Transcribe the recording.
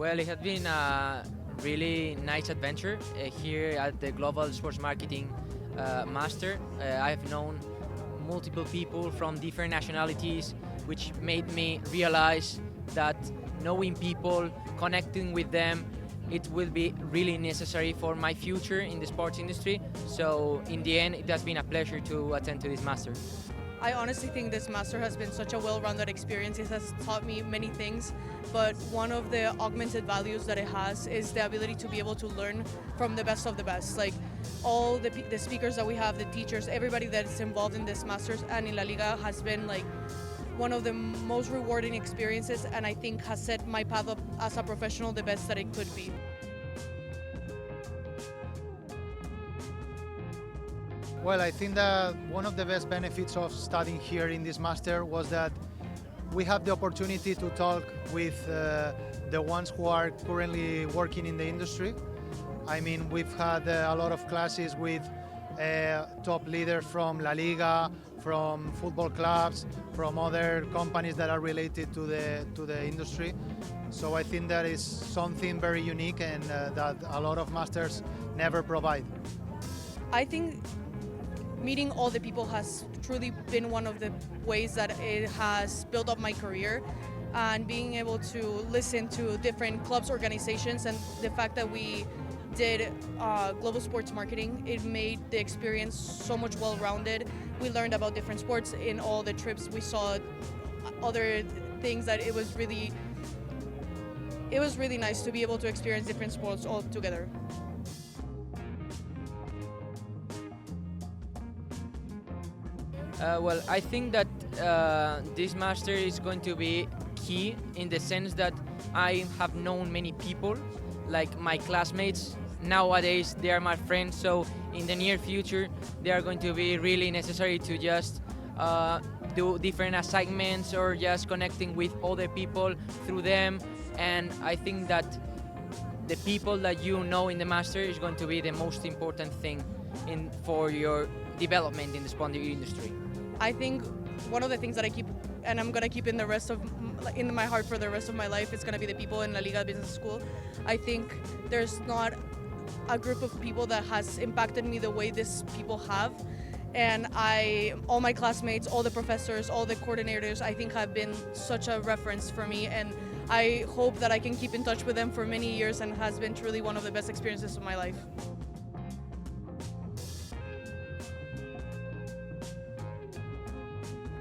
Well, it has been a really nice adventure here at the Global Sports Marketing Master. I've known multiple people from different nationalities, which made me realize that knowing people, connecting with them, it will be really necessary for my future in the sports industry. So in the end, it has been a pleasure to attend to this master. I honestly think this master has been such a well-rounded experience. It has taught me many things, but one of the augmented values that it has is the ability to be able to learn from the best of the best. Like all the speakers that we have, the teachers, everybody that's involved in this masters and in La Liga has been like one of the most rewarding experiences, and I think has set my path up as a professional the best that it could be. Well, I think that one of the best benefits of studying here in this master was that we have the opportunity to talk with the ones who are currently working in the industry. I mean, we've had a lot of classes with top leaders from La Liga, from football clubs, from other companies that are related to the industry. So I think that is something very unique and that a lot of masters never provide. I think meeting all the people has truly been one of the ways that it has built up my career, and being able to listen to different clubs, organizations, and the fact that we did global sports marketing, it made the experience so much well-rounded. We learned about different sports in all the trips. We saw other things that it was really nice to be able to experience different sports all together. Well, I think that this master is going to be key in the sense that I have known many people, like my classmates. Nowadays, they are my friends, so in the near future, they are going to be really necessary to just do different assignments or just connecting with other people through them. And I think that the people that you know in the master is going to be the most important thing for your development in the sport industry. I think one of the things that I keep, and I'm gonna keep in my heart for the rest of my life, is gonna be the people in LALIGA Business School. I think there's not a group of people that has impacted me the way these people have, and all my classmates, all the professors, all the coordinators, I think have been such a reference for me, and I hope that I can keep in touch with them for many years, and has been truly one of the best experiences of my life.